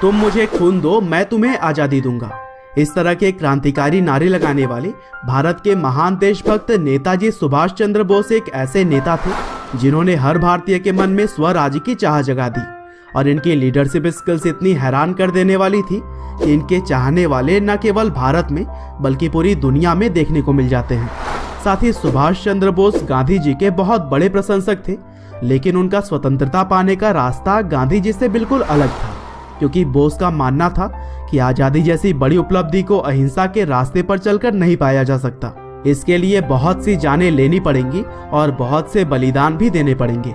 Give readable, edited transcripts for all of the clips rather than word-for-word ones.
तुम मुझे खून दो, मैं तुम्हें आजादी दूंगा। इस तरह के क्रांतिकारी नारे लगाने वाले भारत के महान देशभक्त नेताजी सुभाष चंद्र बोस एक ऐसे नेता थे जिन्होंने हर भारतीय के मन में स्वराज की चाह जगा दी। और इनकी लीडरशिप स्किल्स इतनी हैरान कर देने वाली थी कि इनके चाहने वाले न केवल भारत में बल्कि पूरी दुनिया में देखने को मिल जाते हैं। साथ ही सुभाष चंद्र बोस गांधी जी के बहुत बड़े प्रशंसक थे, लेकिन उनका स्वतंत्रता पाने का रास्ता गांधी जी से बिल्कुल अलग था, क्योंकि बोस का मानना था कि आजादी जैसी बड़ी उपलब्धि को अहिंसा के रास्ते पर चलकर नहीं पाया जा सकता। इसके लिए बहुत सी जानें लेनी पड़ेंगी और बहुत से बलिदान भी देने पड़ेंगे।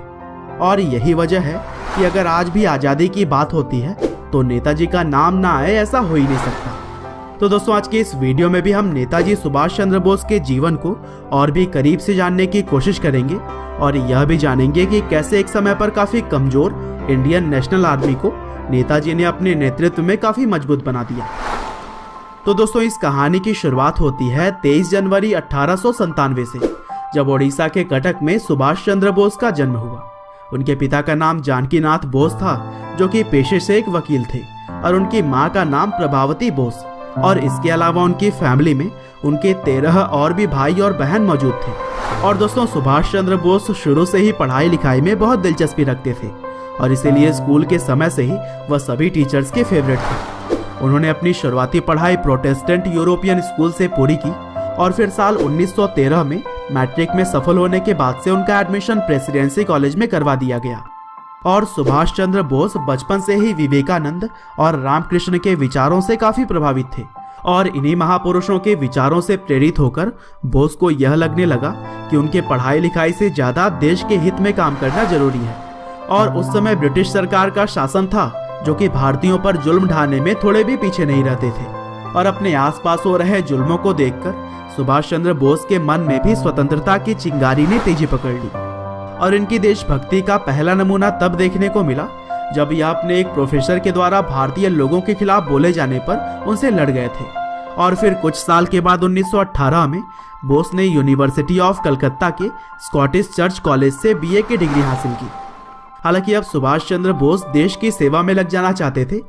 और यही वजह है कि अगर आज भी आजादी की बात होती है तो नेताजी का नाम ना आए, ऐसा हो ही नहीं सकता। तो दोस्तों, आज के इस वीडियो में भी हम नेताजी सुभाष चंद्र बोस के जीवन को और भी करीब से जानने की कोशिश करेंगे और यह भी जानेंगे कि कैसे एक समय पर काफी कमजोर इंडियन नेशनल आर्मी को नेताजी ने अपने नेतृत्व में काफी मजबूत बना दिया। तो दोस्तों, इस कहानी की शुरुआत होती है 23 जनवरी 1897 से, जब ओडिशा के कटक में सुभाष चंद्र बोस का जन्म हुआ। उनके पिता का नाम जानकीनाथ बोस था, जो कि पेशे से एक वकील थे, और उनकी मां का नाम प्रभावती बोस। और इसके अलावा उनकी फैमिली में उनके 13 और भी भाई और बहन मौजूद थे। और दोस्तों, सुभाष चंद्र बोस शुरू से ही पढ़ाई लिखाई में बहुत दिलचस्पी रखते थे और इसीलिए स्कूल के समय से ही वह सभी टीचर्स के फेवरेट थे। उन्होंने अपनी शुरुआती पढ़ाई प्रोटेस्टेंट यूरोपियन स्कूल से पूरी की और फिर साल 1913 में मैट्रिक में सफल होने के बाद से उनका एडमिशन प्रेसिडेंसी कॉलेज में करवा दिया गया। और सुभाष चंद्र बोस बचपन से ही विवेकानंद और रामकृष्ण के विचारों से काफी प्रभावित थे और इन्हीं महापुरुषों के विचारों से प्रेरित होकर बोस को यह लगने लगा कि उनके पढ़ाई लिखाई से ज्यादा देश के हित में काम करना जरूरी है। और उस समय ब्रिटिश सरकार का शासन था, जो कि भारतीयों पर जुल्म ढाने में थोड़े भी पीछे नहीं रहते थे। और अपने आसपास हो रहे जुल्मों को देखकर सुभाष चंद्र बोस के मन में भी स्वतंत्रता की चिंगारी ने तेजी पकड़ ली। और इनकी देशभक्ति का पहला नमूना तब देखने को मिला जब यह अपने एक प्रोफेसर के द्वारा भारतीय लोगों के खिलाफ बोले जाने पर उनसे लड़ गए थे। और फिर कुछ साल के बाद 1918 में बोस ने यूनिवर्सिटी ऑफ कलकत्ता के स्कॉटिश चर्च कॉलेज से बीए की डिग्री हासिल की। हालांकि अब सुभाष चंद्र बोस देश की सेवा में लग जाना चाहते थे,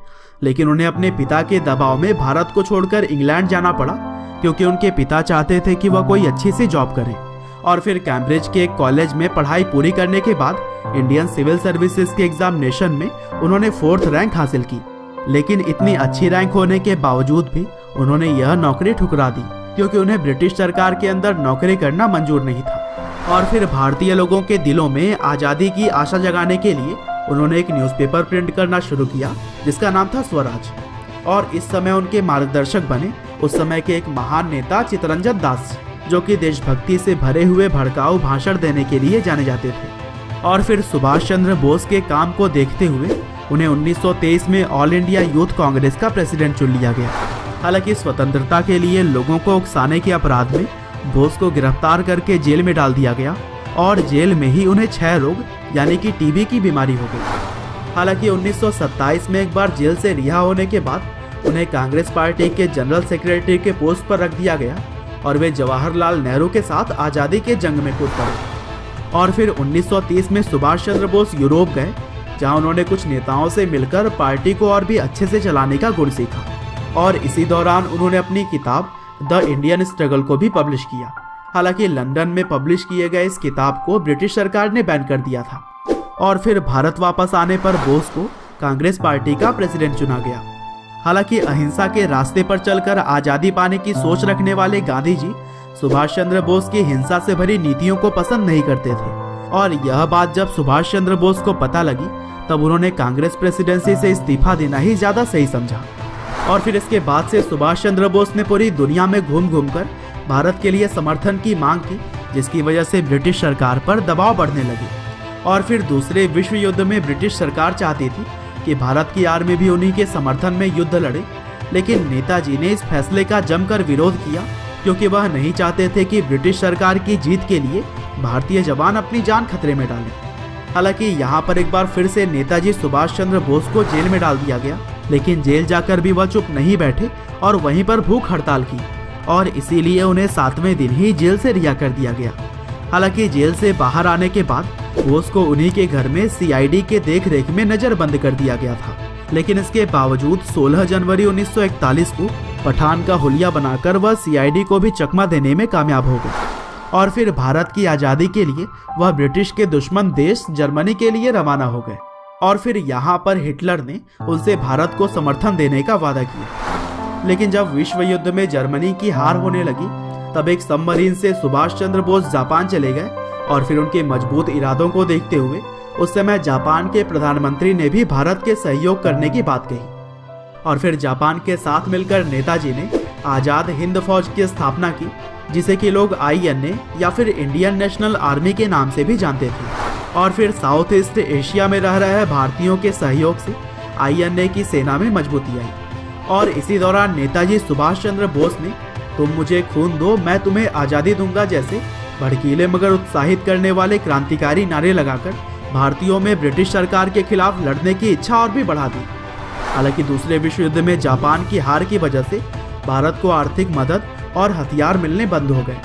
लेकिन उन्हें अपने पिता के दबाव में भारत को छोड़कर इंग्लैंड जाना पड़ा, क्योंकि उनके पिता चाहते थे कि वह कोई अच्छी सी जॉब करें। और फिर कैम्ब्रिज के एक कॉलेज में पढ़ाई पूरी करने के बाद इंडियन सिविल सर्विसेज के एग्जामिनेशन में उन्होंने 4th रैंक हासिल की। लेकिन इतनी अच्छी रैंक होने के बावजूद भी उन्होंने यह नौकरी ठुकरा दी, क्योंकि उन्हें ब्रिटिश सरकार के अंदर नौकरी करना मंजूर नहीं था। और फिर भारतीय लोगों के दिलों में आज़ादी की आशा जगाने के लिए उन्होंने एक न्यूज़पेपर प्रिंट करना शुरू किया, जिसका नाम था स्वराज। और इस समय उनके मार्गदर्शक बने उस समय के एक महान नेता चित्तरंजन दास, जो कि देशभक्ति से भरे हुए भड़काऊ भाषण देने के लिए जाने जाते थे। और फिर सुभाष चंद्र बोस के काम को देखते हुए उन्हें 1923 में ऑल इंडिया यूथ कांग्रेस का प्रेसिडेंट चुन लिया गया। हालांकि स्वतंत्रता के लिए लोगों को उकसाने के अपराध में बोस को गिरफ्तार करके जेल में डाल दिया गया और जेल में ही उन्हें क्षय रोग यानी कि टीबी की बीमारी हो गई। हालांकि 1927 में एक बार जेल से रिहा होने के बाद उन्हें कांग्रेस पार्टी के जनरल सेक्रेटरी के पोस्ट पर रख दिया गया और वे जवाहरलाल नेहरू के साथ आज़ादी के जंग में कूद पड़े। और फिर 1930 में सुभाष चंद्र बोस यूरोप गए, जहां उन्होंने कुछ नेताओं से मिलकर पार्टी को और भी अच्छे से चलाने का गुण सीखा। और इसी दौरान उन्होंने अपनी किताब द इंडियन स्ट्रगल को भी पब्लिश किया। हालांकि लंदन में पब्लिश किए गए इस किताब को ब्रिटिश सरकार ने बैन कर दिया था। और फिर भारत वापस आने पर बोस को कांग्रेस पार्टी का प्रेसिडेंट चुना गया। हालांकि अहिंसा के रास्ते पर चलकर आजादी पाने की सोच रखने वाले गांधी जी सुभाष चंद्र बोस की हिंसा से भरी नीतियों को पसंद नहीं करते थे। और यह बात जब सुभाष चंद्र बोस को पता लगी, तब उन्होंने कांग्रेस प्रेसिडेंसी से इस्तीफा देना ही ज्यादा सही समझा। और फिर इसके बाद से सुभाष चंद्र बोस ने पूरी दुनिया में घूम घूम कर भारत के लिए समर्थन की मांग की, जिसकी वजह से ब्रिटिश सरकार पर दबाव बढ़ने लगे। और फिर दूसरे विश्व युद्ध में ब्रिटिश सरकार चाहती थी कि भारत की आर्मी भी उन्हीं के समर्थन में युद्ध लड़े, लेकिन नेताजी ने इस फैसले का जमकर विरोध किया, क्योंकि वह नहीं चाहते थे कि ब्रिटिश सरकार की जीत के लिए भारतीय जवान अपनी जान खतरे में डालें। हालांकि यहाँ पर एक बार फिर से नेताजी सुभाष चंद्र बोस को जेल में डाल दिया गया, लेकिन जेल जाकर भी वह चुप नहीं बैठे और वहीं पर भूख हड़ताल की और इसीलिए उन्हें 7वें दिन ही जेल से रिहा कर दिया गया। हालांकि जेल से बाहर आने के बाद बोस को उन्हीं के घर में सीआईडी के देखरेख में नजरबंद कर दिया गया था लेकिन इसके बावजूद 16 जनवरी 1941 को पठान का हुलिया बनाकर वह सीआईडी को भी चकमा देने में कामयाब हो गए और फिर भारत की आज़ादी के लिए वह ब्रिटिश के दुश्मन देश जर्मनी के लिए रवाना हो गए। और फिर यहाँ पर हिटलर ने उनसे भारत को समर्थन देने का वादा किया। लेकिन जब विश्व युद्ध में जर्मनी की हार होने लगी तब एक सबमरीन से सुभाष चंद्र बोस जापान चले गए और फिर उनके मजबूत इरादों को देखते हुए उस समय जापान के प्रधानमंत्री ने भी भारत के सहयोग करने की बात कही और फिर जापान के साथ मिलकर नेताजी ने आज़ाद हिंद फौज की स्थापना की, जिसे कि लोग INA या फिर इंडियन नेशनल आर्मी के नाम से भी जानते थे। और फिर साउथ ईस्ट एशिया में रह रहे भारतीयों के सहयोग से INA की सेना में मजबूती आई और इसी दौरान नेताजी सुभाष चंद्र बोस ने तुम मुझे खून दो मैं तुम्हें आज़ादी दूंगा जैसे भड़कीले मगर उत्साहित करने वाले क्रांतिकारी नारे लगाकर भारतीयों में ब्रिटिश सरकार के खिलाफ लड़ने की इच्छा और भी बढ़ा दी। हालांकि दूसरे विश्व युद्ध में जापान की हार की वजह से भारत को आर्थिक मदद और हथियार मिलने बंद हो गए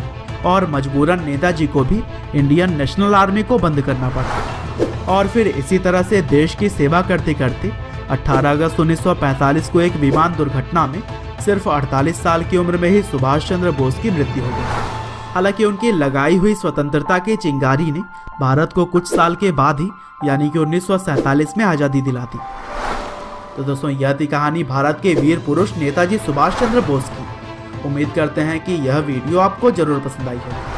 और मजबूरन नेताजी को भी इंडियन नेशनल आर्मी को बंद करना पड़ा। और फिर इसी तरह से देश की सेवा करते करते 18 अगस्त 1945 को एक विमान दुर्घटना में सिर्फ 48 साल की उम्र में ही सुभाष चंद्र बोस की मृत्यु हो गई। हालांकि उनकी लगाई हुई स्वतंत्रता की चिंगारी ने भारत को कुछ साल के बाद ही यानी कि 1947 में आज़ादी दिला दी। तो दोस्तों, यह थी कहानी भारत के वीर पुरुष नेताजी सुभाष चंद्र बोस की। उम्मीद करते हैं कि यह वीडियो आपको जरूर पसंद आई होगी।